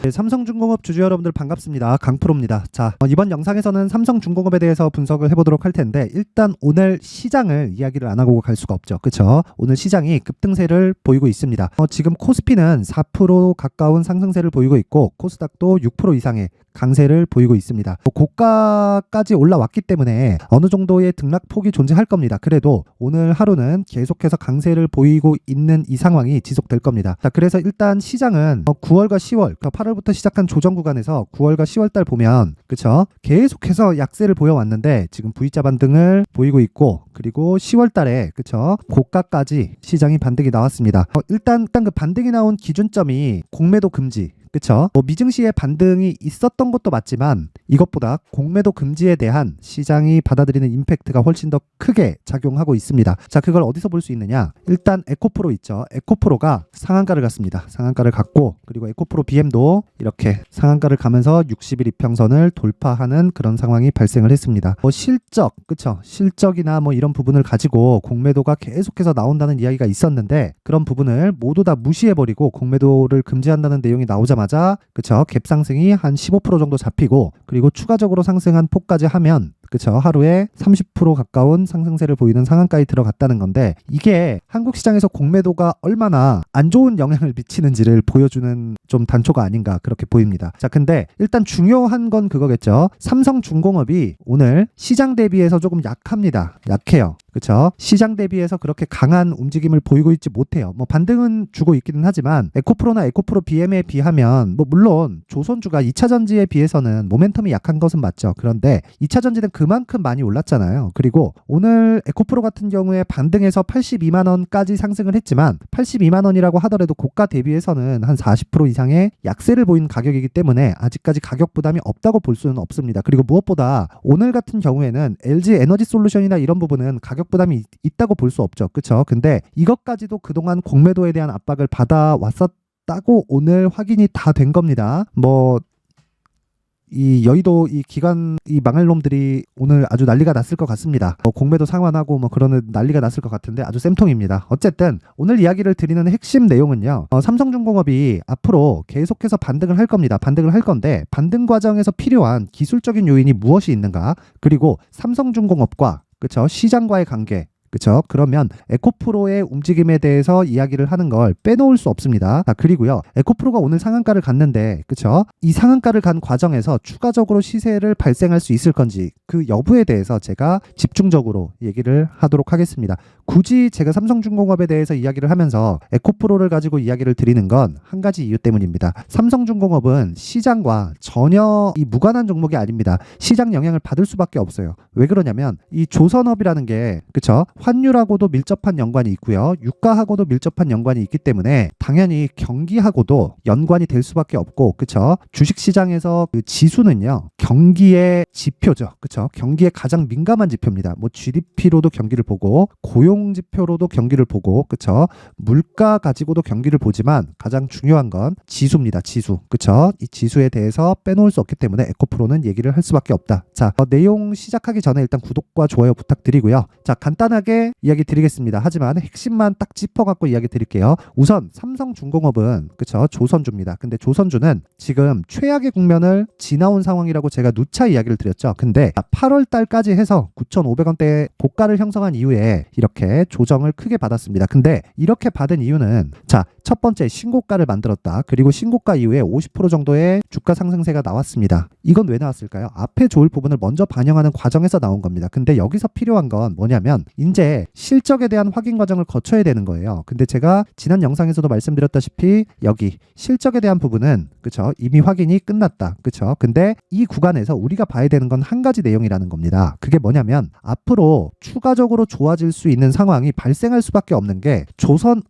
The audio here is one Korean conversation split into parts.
네, 삼성중공업 주주 여러분들 반갑습니다. 강프로입니다. 자, 이번 영상에서는 삼성중공업에 대해서 분석을 해보도록 할 텐데, 일단 오늘 시장을 이야기를 안 하고 갈 수가 없죠. 그쵸? 오늘 시장이 급등세를 보이고 있습니다. 지금 코스피는 4% 가까운 상승세를 보이고 있고, 코스닥도 6% 이상의 강세를 보이고 있습니다. 고가까지 올라왔기 때문에 어느 정도의 등락폭이 존재할 겁니다. 그래도 오늘 하루는 계속해서 강세를 보이고 있는 이 상황이 지속될 겁니다. 자, 그래서 일단 시장은 9월과 10월, 8월부터 시작한 조정 구간에서 9월과 10월 달 보면, 그쵸? 계속해서 약세를 보여왔는데 지금 V자 반등을 보이고 있고, 그리고 10월 달에, 그쵸? 고가까지 시장이 반등이 나왔습니다. 일단 그 반등이 나온 기준점이 공매도 금지. 그쵸? 미증시의 반등이 있었던 것도 맞지만 이것보다 공매도 금지에 대한 시장이 받아들이는 임팩트가 훨씬 더 크게 작용하고 있습니다. 자, 그걸 어디서 볼 수 있느냐? 일단 에코프로 있죠. 에코프로가 상한가를 갔습니다. 상한가를 갔고, 그리고 에코프로 BM도 이렇게 상한가를 가면서 60일 이평선을 돌파하는 그런 상황이 발생을 했습니다. 실적, 그쵸? 실적이나 이런 부분을 가지고 공매도가 계속해서 나온다는 이야기가 있었는데, 그런 부분을 모두 다 무시해버리고 공매도를 금지한다는 내용이 나오자마자, 그쵸? 갭 상승이 한 15% 정도 잡히고, 그리고 추가적으로 상승한 폭까지 하면, 그쵸? 하루에 30% 가까운 상승세를 보이는 상한가에 들어갔다는 건데, 이게 한국 시장에서 공매도가 얼마나 안 좋은 영향을 미치는지를 보여주는 좀 단초가 아닌가 그렇게 보입니다. 자, 근데 일단 중요한 건 그거겠죠. 삼성중공업이 오늘 시장 대비해서 조금 약합니다. 약해요. 그쵸? 시장 대비해서 그렇게 강한 움직임을 보이고 있지 못해요. 반등은 주고 있기는 하지만 에코프로나 에코프로 BM에 비하면 물론 조선주가 2차전지에 비해서는 모멘텀이 약한 것은 맞죠. 그런데 2차전지는 그만큼 많이 올랐잖아요. 그리고 오늘 에코프로 같은 경우에 반등해서 82만 원까지 상승을 했지만 82만 원이라고 하더라도 고가 대비해서는 한 40% 이상의 약세를 보인 가격이기 때문에 아직까지 가격 부담이 없다고 볼 수는 없습니다. 그리고 무엇보다 오늘 같은 경우에는 LG 에너지 솔루션이나 이런 부분은 가격 부담이 있다고 볼 수 없죠. 그쵸? 근데 이것까지도 그동안 공매도에 대한 압박을 받아왔었다고 오늘 확인이 다 된 겁니다. 이 여의도 이 기관 이 망할 놈들이 오늘 아주 난리가 났을 것 같습니다. 공매도 상환하고 그러는 난리가 났을 것 같은데 아주 쌤통입니다. 어쨌든 오늘 이야기를 드리는 핵심 내용은요. 삼성중공업이 앞으로 계속해서 반등을 할 겁니다. 반등을 할 건데 반등 과정에서 필요한 기술적인 요인이 무엇이 있는가? 그리고 삼성중공업과 그쵸? 시장과의 관계. 그쵸? 그러면 에코프로의 움직임에 대해서 이야기를 하는 걸 빼놓을 수 없습니다. 자, 그리고요. 에코프로가 오늘 상한가를 갔는데, 그쵸? 이 상한가를 간 과정에서 추가적으로 시세를 발생할 수 있을 건지 그 여부에 대해서 제가 집중적으로 얘기를 하도록 하겠습니다. 굳이 제가 삼성중공업에 대해서 이야기를 하면서 에코프로를 가지고 이야기를 드리는 건 한 가지 이유 때문입니다. 삼성중공업은 시장과 전혀 무관한 종목이 아닙니다. 시장 영향을 받을 수밖에 없어요. 왜 그러냐면 이 조선업이라는 게, 그쵸? 환율하고도 밀접한 연관이 있고요. 유가하고도 밀접한 연관이 있기 때문에 당연히 경기하고도 연관이 될 수밖에 없고, 그쵸? 주식시장에서 그 지수는요, 경기의 지표죠. 그쵸? 경기에 가장 민감한 지표입니다. GDP로도 경기를 보고, 고용 지표로도 경기를 보고, 그쵸? 물가 가지고도 경기를 보지만 가장 중요한 건 지수입니다. 지수. 그쵸? 이 지수에 대해서 빼놓을 수 없기 때문에 에코프로는 얘기를 할 수밖에 없다. 자, 내용 시작하기 전에 일단 구독과 좋아요 부탁드리고요. 자, 간단하게 이야기 드리겠습니다. 하지만 핵심만 딱 짚어갖고 이야기 드릴게요. 우선 삼성중공업은 그쵸? 조선주입니다. 근데 조선주는 지금 최악의 국면을 지나온 상황이라고 제가 누차 이야기를 드렸죠. 근데 8월 달까지 해서 9,500원대 고가를 형성한 이후에 이렇게 조정을 크게 받았습니다. 근데 이렇게 받은 이유는, 자, 첫 번째 신고가를 만들었다. 그리고 신고가 이후에 50% 정도의 주가 상승세가 나왔습니다. 이건 왜 나왔을까요? 앞에 좋을 부분을 먼저 반영하는 과정에서 나온 겁니다. 근데 여기서 필요한 건 뭐냐면 이제 실적에 대한 확인 과정을 거쳐야 되는 거예요. 근데 제가 지난 영상에서도 말씀드렸다시피 여기 실적에 대한 부분은, 그쵸? 이미 확인이 끝났다. 그쵸? 근데 이 구간에서 우리가 봐야 되는 건 한 가지 내용이라는 겁니다. 그게 뭐냐면 앞으로 추가적으로 좋아질 수 있는 상황이 발생할 수밖에 없는 게, 조선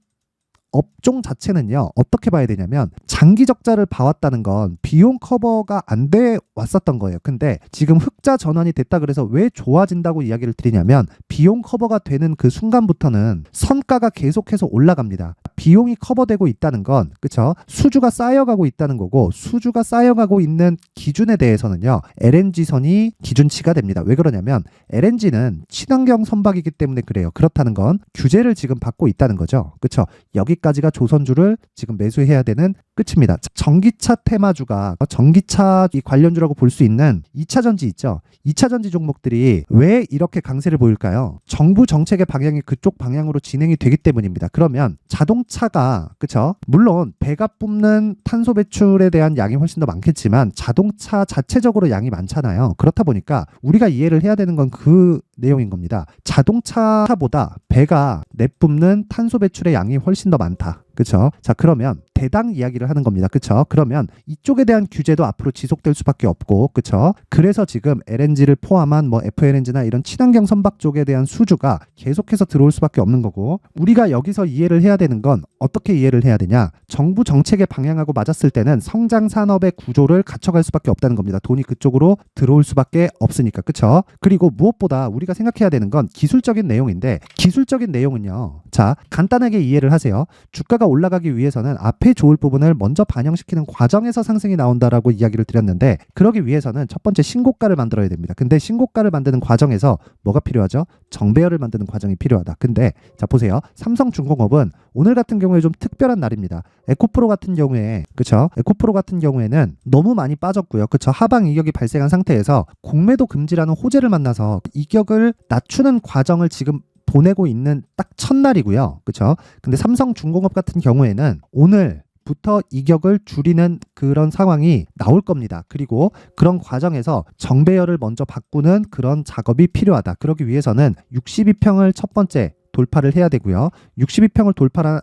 업종 자체는요, 어떻게 봐야 되냐면 장기 적자를 봐왔다는 건 비용 커버가 안 돼 왔었던 거예요. 근데 지금 흑자 전환이 됐다 그래서 왜 좋아진다고 이야기를 드리냐면 비용 커버가 되는 그 순간부터는 선가가 계속해서 올라갑니다. 비용이 커버되고 있다는 건, 그쵸? 수주가 쌓여가고 있다는 거고, 수주가 쌓여가고 있는 기준에 대해서는요, LNG선이 기준치가 됩니다. 왜 그러냐면 LNG는 친환경 선박이기 때문에 그래요. 그렇다는 건 규제를 지금 받고 있다는 거죠. 그쵸? 여기까지가 조선주를 지금 매수해야 되는 끝입니다. 전기차 테마주가 전기차 관련주라고 볼 수 있는 2차 전지 있죠. 2차 전지 종목들이 왜 이렇게 강세를 보일까요? 정부 정책의 방향이 그쪽 방향으로 진행이 되기 때문입니다. 그러면 자동차가 그쵸? 물론 배가 뿜는 탄소 배출에 대한 양이 훨씬 더 많겠지만 자동차 자체적으로 양이 많잖아요. 그렇다 보니까 우리가 이해를 해야 되는 건 그 내용인 겁니다. 자동차보다 배가 내뿜는 탄소 배출의 양이 훨씬 더 많다. 그쵸? 자, 그러면 대당 이야기를 하는 겁니다. 그쵸? 그러면 이쪽에 대한 규제도 앞으로 지속될 수밖에 없고, 그쵸? 그래서 지금 LNG를 포함한 뭐 FLNG나 이런 친환경 선박 쪽에 대한 수주가 계속해서 들어올 수밖에 없는 거고, 우리가 여기서 이해를 해야 되는 건 어떻게 이해를 해야 되냐? 정부 정책의 방향하고 맞았을 때는 성장 산업의 구조를 갖춰갈 수밖에 없다는 겁니다. 돈이 그쪽으로 들어올 수밖에 없으니까. 그쵸? 그리고 무엇보다 우리가 생각해야 되는 건 기술적인 내용인데, 기술적인 내용은요. 자, 간단하게 이해를 하세요. 주가가 올라가기 위해서는 앞에 좋을 부분을 먼저 반영시키는 과정에서 상승이 나온다라고 이야기를 드렸는데, 그러기 위해서는 첫 번째 신고가를 만들어야 됩니다. 근데 신고가를 만드는 과정에서 뭐가 필요하죠? 정배열을 만드는 과정이 필요하다. 근데 자, 보세요. 삼성중공업은 오늘 같은 경우에 좀 특별한 날입니다. 에코프로 같은 경우에, 그쵸? 에코프로 같은 경우에는 너무 많이 빠졌고요. 그쵸? 하방 이격이 발생한 상태에서 공매도 금지라는 호재를 만나서 이격을 낮추는 과정을 지금 보내고 있는 딱 첫날이고요. 그쵸? 근데 삼성중공업 같은 경우에는 오늘부터 이격을 줄이는 그런 상황이 나올 겁니다. 그리고 그런 과정에서 정배열을 먼저 바꾸는 그런 작업이 필요하다. 그러기 위해서는 62평을 첫 번째 돌파를 해야 되고요. 62평을 돌파를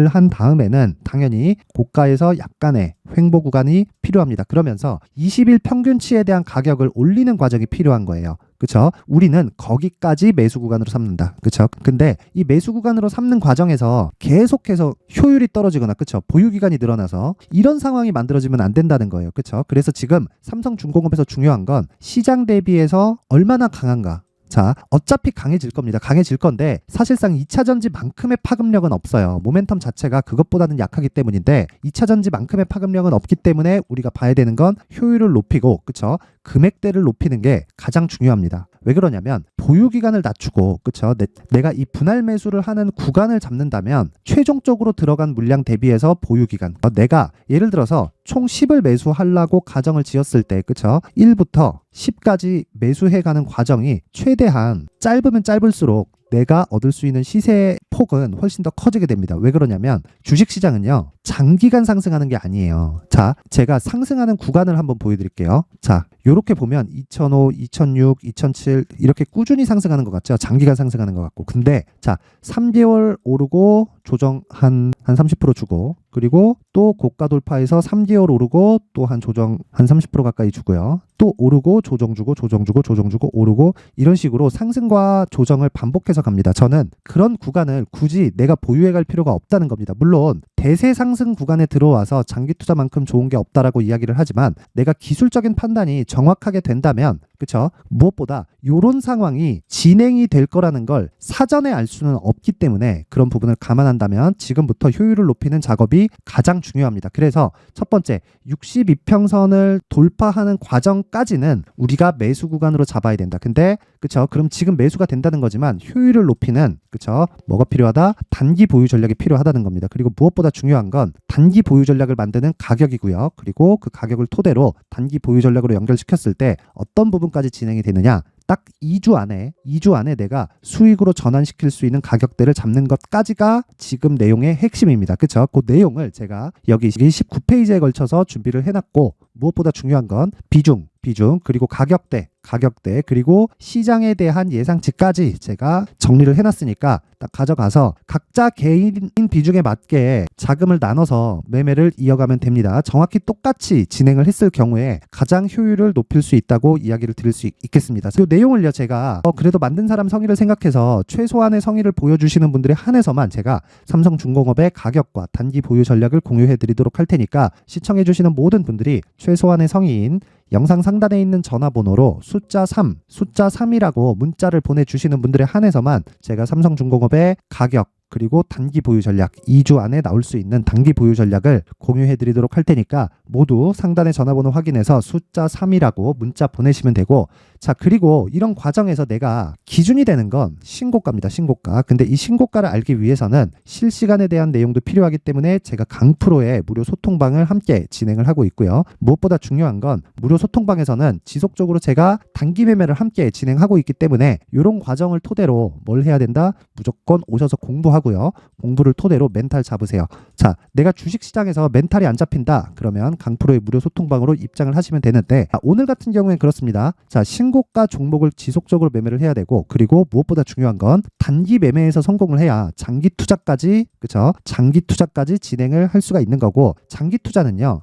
한 다음에는 당연히 고가에서 약간의 횡보 구간이 필요합니다. 그러면서 20일 평균치에 대한 가격을 올리는 과정이 필요한 거예요. 그쵸? 우리는 거기까지 매수 구간으로 삼는다. 그쵸? 근데 이 매수 구간으로 삼는 과정에서 계속해서 효율이 떨어지거나, 그쵸? 보유 기간이 늘어나서 이런 상황이 만들어지면 안 된다는 거예요. 그쵸? 그래서 지금 삼성중공업에서 중요한 건 시장 대비해서 얼마나 강한가. 자, 어차피 강해질 겁니다. 강해질 건데 사실상 2차 전지만큼의 파급력은 없어요. 모멘텀 자체가 그것보다는 약하기 때문인데 2차 전지만큼의 파급력은 없기 때문에 우리가 봐야 되는 건 효율을 높이고, 그쵸? 금액대를 높이는 게 가장 중요합니다. 왜 그러냐면 보유 기간을 낮추고, 그쵸? 내가 이 분할 매수를 하는 구간을 잡는다면 최종적으로 들어간 물량 대비해서 보유 기간, 내가 예를 들어서 총 10을 매수하려고 가정을 지었을 때, 그쵸? 1부터 10까지 매수해가는 과정이 최대한 짧으면 짧을수록 내가 얻을 수 있는 시세 폭은 훨씬 더 커지게 됩니다. 왜 그러냐면 주식시장은요, 장기간 상승하는 게 아니에요. 자, 제가 상승하는 구간을 한번 보여드릴게요. 자, 요렇게 보면 2005, 2006, 2007 이렇게 꾸준히 상승하는 것 같죠? 장기간 상승하는 것 같고. 근데 자, 3개월 오르고 조정 한 30% 주고, 그리고 또 고가 돌파해서 3개월 오르고 또 한 조정 한 30% 가까이 주고요. 또 오르고 조정 주고 조정 주고 조정 주고 오르고, 이런 식으로 상승과 조정을 반복해서 갑니다. 저는 그런 구간을 굳이 내가 보유해 갈 필요가 없다는 겁니다. 물론 대세 상승 구간에 들어와서 장기 투자만큼 좋은 게 없다라고 이야기를 하지만 내가 기술적인 판단이 정확하게 된다면, 그쵸? 무엇보다 이런 상황이 진행이 될 거라는 걸 사전에 알 수는 없기 때문에 그런 부분을 감안한다면 지금부터 효율을 높이는 작업이 가장 중요합니다. 그래서 첫 번째 62평선을 돌파하는 과정까지는 우리가 매수 구간으로 잡아야 된다. 근데 그쵸? 그럼 지금 매수가 된다는 거지만 효율을 높이는, 그쵸? 뭐가 필요하다? 단기 보유 전략이 필요하다는 겁니다. 그리고 무엇보다 중요한 건 단기 보유 전략을 만드는 가격이고요. 그리고 그 가격을 토대로 단기 보유 전략으로 연결시켰을 때 어떤 부분까지 진행이 되느냐? 딱 2주 안에 내가 수익으로 전환시킬 수 있는 가격대를 잡는 것까지가 지금 내용의 핵심입니다. 그쵸? 그 내용을 제가 여기 19페이지에 걸쳐서 준비를 해놨고, 무엇보다 중요한 건 비중, 그리고 가격대, 그리고 시장에 대한 예상치까지 제가 정리를 해놨으니까 딱 가져가서 각자 개인 비중에 맞게 자금을 나눠서 매매를 이어가면 됩니다. 정확히 똑같이 진행을 했을 경우에 가장 효율을 높일 수 있다고 이야기를 드릴 수 있겠습니다. 그 내용을요, 제가 그래도 만든 사람 성의를 생각해서 최소한의 성의를 보여주시는 분들에 한해서만 제가 삼성중공업의 가격과 단기 보유 전략을 공유해 드리도록 할 테니까 시청해 주시는 모든 분들이 최소한의 성의인 영상 상단에 있는 전화번호로 숫자 3이라고 문자를 보내주시는 분들에 한해서만 제가 삼성중공업의 가격 그리고 단기 보유 전략, 2주 안에 나올 수 있는 단기 보유 전략을 공유해 드리도록 할 테니까 모두 상단의 전화번호 확인해서 숫자 3이라고 문자 보내시면 되고, 자, 그리고 이런 과정에서 내가 기준이 되는 건 신고가입니다. 신고가. 근데 이 신고가를 알기 위해서는 실시간에 대한 내용도 필요하기 때문에 제가 강프로의 무료 소통방을 함께 진행을 하고 있고요. 무엇보다 중요한 건 무료 소통방에서는 지속적으로 제가 단기 매매를 함께 진행하고 있기 때문에 이런 과정을 토대로 뭘 해야 된다? 무조건 오셔서 공부하고요. 공부를 토대로 멘탈 잡으세요. 자, 내가 주식시장에서 멘탈이 안 잡힌다. 그러면 강프로의 무료 소통방으로 입장을 하시면 되는데, 오늘 같은 경우엔 그렇습니다. 자, 신고가 종목을 지속적으로 매매를 해야 되고, 그리고 무엇보다 중요한 건 단기 매매에서 성공을 해야 장기 투자까지, 그쵸? 장기 투자까지 진행을 할 수가 있는 거고, 장기 투자는요,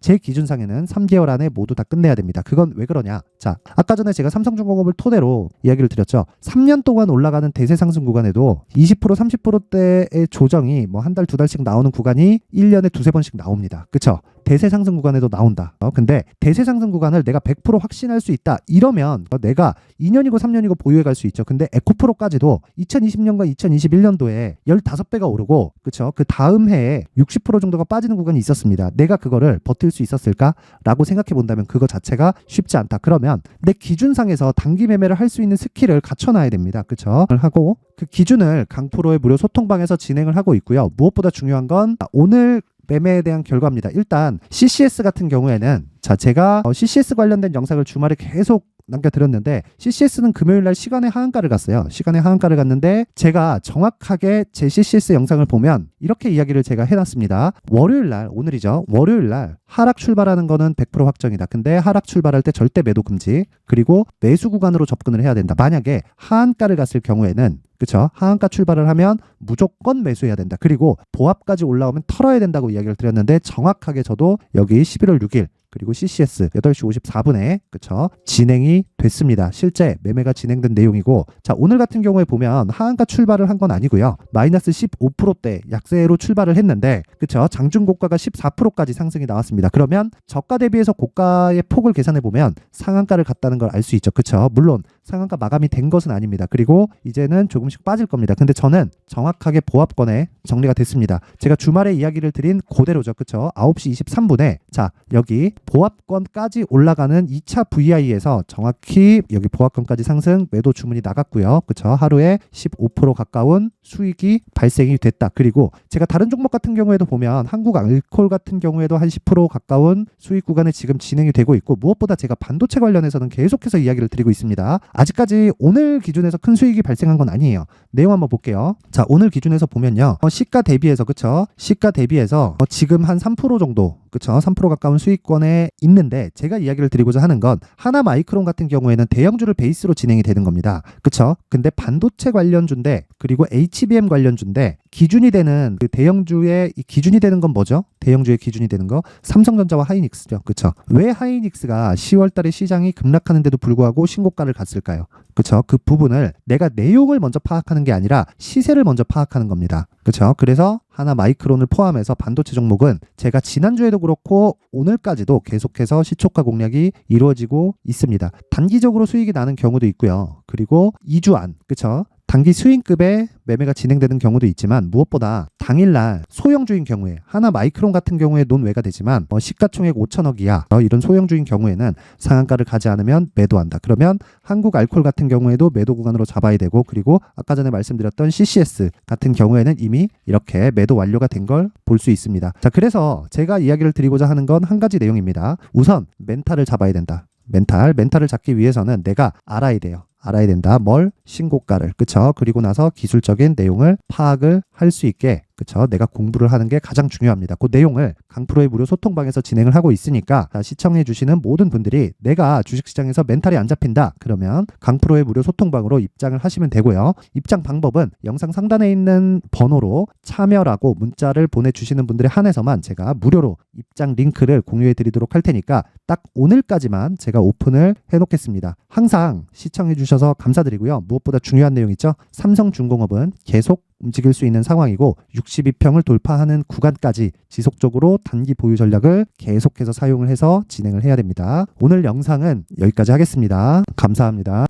제 기준상에는 3개월 안에 모두 다 끝내야 됩니다. 그건 왜 그러냐? 자, 아까 전에 제가 삼성중공업을 토대로 이야기를 드렸죠. 3년 동안 올라가는 대세 상승 구간에도 20% 30%대의 조정이 뭐 한 달, 두 달씩 나오는 구간이 1년에 두세 번씩 나옵니다. 그쵸? 대세 상승 구간에도 나온다. 근데 대세 상승 구간을 내가 100% 확신할 수 있다. 이러면 내가 2년이고 3년이고 보유해 갈 수 있죠. 근데 에코프로까지도 2020년과 2021년도에 15배가 오르고, 그쵸? 그 다음 해에 60% 정도가 빠지는 구간이 있었습니다. 내가 그거를 버틸 수 있었을까라고 생각해 본다면 그거 자체가 쉽지 않다. 그러면 내 기준상에서 단기 매매를 할 수 있는 스킬을 갖춰놔야 됩니다. 그쵸? 하고 그 기준을 강프로의 무료 소통방에서 진행을 하고 있고요. 무엇보다 중요한 건 오늘 매매에 대한 결과입니다. 일단 CCS 같은 경우에는, 자, 제가 CCS 관련된 영상을 주말에 계속 남겨드렸는데, CCS는 금요일날 시간의 하한가를 갔어요. 시간의 하한가를 갔는데 제가 정확하게 제 CCS 영상을 보면 이렇게 이야기를 제가 해놨습니다. 월요일날, 오늘이죠. 월요일날 하락 출발하는 거는 100% 확정이다. 근데 하락 출발할 때 절대 매도 금지, 그리고 매수 구간으로 접근을 해야 된다. 만약에 하한가를 갔을 경우에는, 그쵸? 하한가 출발을 하면 무조건 매수해야 된다. 그리고 보합까지 올라오면 털어야 된다고 이야기를 드렸는데, 정확하게 저도 여기 11월 6일 그리고 CCS 8시 54분에 그쵸? 진행이 됐습니다. 실제 매매가 진행된 내용이고, 자, 오늘 같은 경우에 보면 하한가 출발을 한 건 아니고요. 마이너스 15%대 약세로 출발을 했는데, 그쵸? 장중 고가가 14%까지 상승이 나왔습니다. 그러면 저가 대비해서 고가의 폭을 계산해 보면 상한가를 갔다는 걸 알 수 있죠. 그쵸? 물론 상한가 마감이 된 것은 아닙니다. 그리고 이제는 조금씩 빠질 겁니다. 근데 저는 정확하게 보합권에 정리가 됐습니다. 제가 주말에 이야기를 드린 그대로죠. 그쵸? 9시 23분에 자, 여기 보합권까지 올라가는 2차 VI에서 정확히 여기 보합권까지 상승 매도 주문이 나갔고요. 그쵸? 하루에 15% 가까운 수익이 발생이 됐다. 그리고 제가 다른 종목 같은 경우에도 보면 한국 알콜 같은 경우에도 한 10% 가까운 수익 구간에 지금 진행이 되고 있고, 무엇보다 제가 반도체 관련해서는 계속해서 이야기를 드리고 있습니다. 아직까지 오늘 기준에서 큰 수익이 발생한 건 아니에요. 내용 한번 볼게요. 자, 오늘 기준에서 보면요. 시가 대비해서, 그쵸? 시가 대비해서 지금 한 3% 정도, 그쵸? 3% 가까운 수익권에 있는데, 제가 이야기를 드리고자 하는 건 하나 마이크론 같은 경우에는 대형주를 베이스로 진행이 되는 겁니다. 그쵸? 근데 반도체 관련주인데, 그리고 HBM 관련주인데, 기준이 되는 그 대형주의 이 기준이 되는 건 뭐죠? 대형주의 기준이 되는 거 삼성전자와 하이닉스죠. 그쵸? 왜 하이닉스가 10월 달에 시장이 급락하는데도 불구하고 신고가를 갔을까요? 그쵸? 그 부분을 내가 내용을 먼저 파악하는 게 아니라 시세를 먼저 파악하는 겁니다. 그쵸? 그래서 하나 마이크론을 포함해서 반도체 종목은 제가 지난주에도 그렇고 오늘까지도 계속해서 시초가 공략이 이루어지고 있습니다. 단기적으로 수익이 나는 경우도 있고요. 그리고 2주 안, 그쵸? 단기 수익급의 매매가 진행되는 경우도 있지만, 무엇보다 당일날 소형주인 경우에 하나 마이크론 같은 경우에 논외가 되지만 시가총액 5천억 이하 이런 소형주인 경우에는 상한가를 가지 않으면 매도한다. 그러면 한국 알콜 같은 경우에도 매도 구간으로 잡아야 되고, 그리고 아까 전에 말씀드렸던 CCS 같은 경우에는 이미 이렇게 매도 완료가 된 걸 볼 수 있습니다. 자, 그래서 제가 이야기를 드리고자 하는 건 한 가지 내용입니다. 우선 멘탈을 잡아야 된다. 멘탈을 잡기 위해서는 내가 알아야 돼요. 알아야 된다. 뭘? 신고가를. 그쵸? 그리고 나서 기술적인 내용을 파악을 할 수 있게, 그쵸? 내가 공부를 하는 게 가장 중요합니다. 그 내용을 강프로의 무료 소통방에서 진행을 하고 있으니까, 시청해 주시는 모든 분들이 내가 주식시장에서 멘탈이 안 잡힌다. 그러면 강프로의 무료 소통방으로 입장을 하시면 되고요. 입장 방법은 영상 상단에 있는 번호로 참여라고 문자를 보내주시는 분들에 한해서만 제가 무료로 입장 링크를 공유해 드리도록 할 테니까 딱 오늘까지만 제가 오픈을 해놓겠습니다. 항상 시청해 주셔서 감사드리고요. 무엇보다 중요한 내용 있죠? 삼성중공업은 계속 움직일 수 있는 상황이고 62평을 돌파하는 구간까지 지속적으로 단기 보유 전략을 계속해서 사용을 해서 진행을 해야 됩니다. 오늘 영상은 여기까지 하겠습니다. 감사합니다.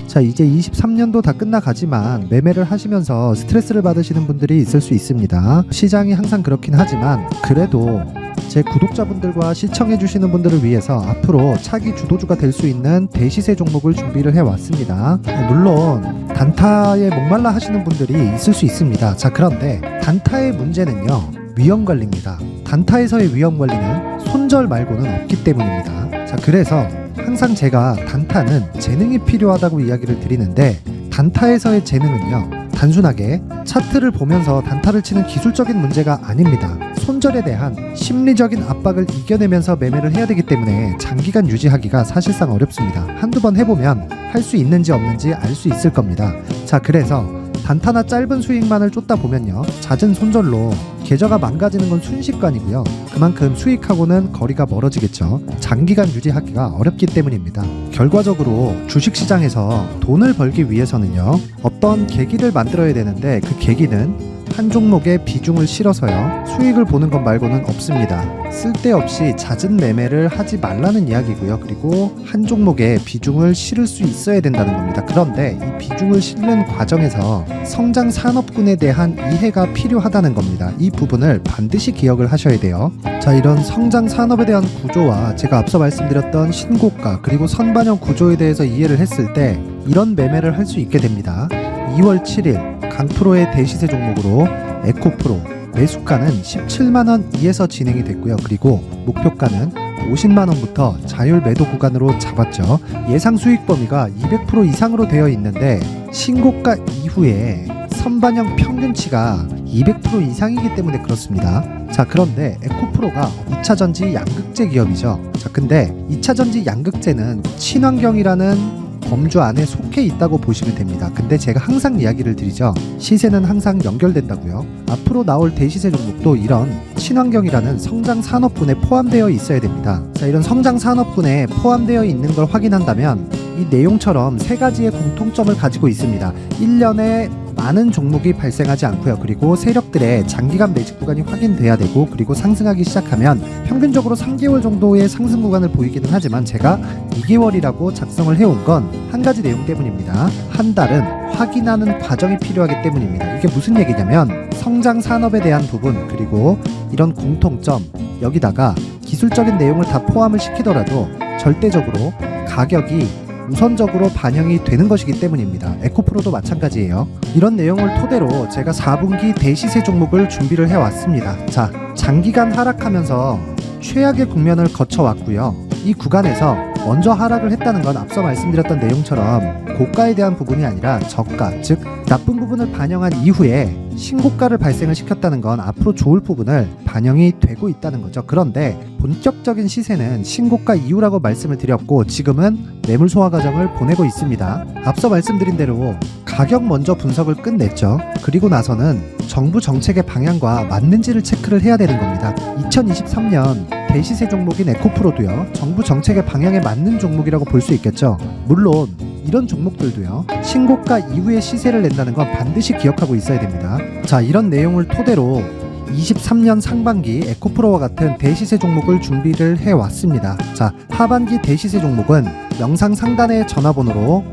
자, 이제 23년도 다 끝나가지만 매매를 하시면서 스트레스를 받으시는 분들이 있을 수 있습니다. 시장이 항상 그렇긴 하지만 그래도 제 구독자분들과 시청해주시는 분들을 위해서 앞으로 차기 주도주가 될 수 있는 대시세 종목을 준비를 해왔습니다. 물론 단타에 목말라 하시는 분들이 있을 수 있습니다. 자, 그런데 단타의 문제는요, 위험관리입니다. 단타에서의 위험관리는 손절 말고는 없기 때문입니다. 자, 그래서 항상 제가 단타는 재능이 필요하다고 이야기를 드리는데, 단타에서의 재능은요, 단순하게 차트를 보면서 단타를 치는 기술적인 문제가 아닙니다. 손절에 대한 심리적인 압박을 이겨내면서 매매를 해야 되기 때문에 장기간 유지하기가 사실상 어렵습니다. 한두 번 해보면 할 수 있는지 없는지 알 수 있을 겁니다. 자, 그래서 단타나 짧은 수익만을 쫓다 보면요, 잦은 손절로 계좌가 망가지는 건 순식간이고요. 그만큼 수익하고는 거리가 멀어지겠죠. 장기간 유지하기가 어렵기 때문입니다. 결과적으로 주식시장에서 돈을 벌기 위해서는요, 어떤 계기를 만들어야 되는데, 그 계기는 한 종목에 비중을 실어서요, 수익을 보는 것 말고는 없습니다. 쓸데없이 잦은 매매를 하지 말라는 이야기고요. 그리고 한 종목에 비중을 실을 수 있어야 된다는 겁니다. 그런데 이 비중을 실는 과정에서 성장 산업군에 대한 이해가 필요하다는 겁니다. 이 부분을 반드시 기억을 하셔야 돼요. 자, 이런 성장 산업에 대한 구조와 제가 앞서 말씀드렸던 신고가 그리고 선반영 구조에 대해서 이해를 했을 때 이런 매매를 할 수 있게 됩니다. 2월 7일 강프로의 대시세 종목으로 에코프로 매수가는 17만원 이에서 진행이 됐고요. 그리고 목표가는 50만원부터 자율 매도 구간으로 잡았죠. 예상 수익 범위가 200% 이상으로 되어 있는데, 신고가 이후에 선반영 평균치가 200% 이상이기 때문에 그렇습니다. 자, 그런데 에코프로가 2차전지 양극재 기업이죠. 자, 근데 2차전지 양극재는 친환경이라는 범주 안에 속해 있다고 보시면 됩니다. 근데 제가 항상 이야기를 드리죠. 시세는 항상 연결된다고요. 앞으로 나올 대시세 종목도 이런 친환경이라는 성장 산업군에 포함되어 있어야 됩니다. 자, 이런 성장 산업군에 포함되어 있는 걸 확인한다면 이 내용처럼 세 가지의 공통점을 가지고 있습니다. 1년에 많은 종목이 발생하지 않고요. 그리고 세력들의 장기간 매집 구간이 확인돼야 되고, 그리고 상승하기 시작하면 평균적으로 3개월 정도의 상승 구간을 보이기는 하지만 제가 2개월이라고 작성을 해온 건 한 가지 내용 때문입니다. 한 달은 확인하는 과정이 필요하기 때문입니다. 이게 무슨 얘기냐면 성장 산업에 대한 부분, 그리고 이런 공통점, 여기다가 기술적인 내용을 다 포함을 시키더라도 절대적으로 가격이 우선적으로 반영이 되는 것이기 때문입니다. 에코프로도 마찬가지예요. 이런 내용을 토대로 제가 4분기 대시세 종목을 준비를 해왔습니다. 자, 장기간 하락하면서 최악의 국면을 거쳐왔고요. 이 구간에서 먼저 하락을 했다는 건 앞서 말씀드렸던 내용처럼 고가에 대한 부분이 아니라 저가, 즉 나쁜 부분을 반영한 이후에 신고가를 발생을 시켰다는 건 앞으로 좋을 부분을 반영이 되고 있다는 거죠. 그런데 본격적인 시세는 신고가 이후라고 말씀을 드렸고, 지금은 매물 소화 과정을 보내고 있습니다. 앞서 말씀드린 대로 가격 먼저 분석을 끝냈죠. 그리고 나서는 정부 정책의 방향과 맞는지를 체크를 해야 되는 겁니다. 2023년 대시세 종목인 에코프로도요, 정부 정책의 방향에 맞는 종목이라고 볼 수 있겠죠. 물론 이런 종목들도요, 신고가 이후에 시세를 낸다는 건 반드시 기억하고 있어야 됩니다. 자, 이런 내용을 토대로 23년 상반기 에코프로와 같은 대시세 종목을 준비를 해왔습니다. 자, 하반기 대시세 종목은 영상 상단의 전화번호로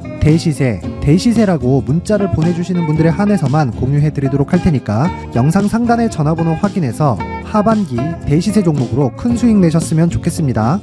대시세라고 문자를 보내주시는 분들에 한해서만 공유해드리도록 할 테니까 영상 상단의 전화번호 확인해서 하반기 대시세 종목으로 큰 수익 내셨으면 좋겠습니다.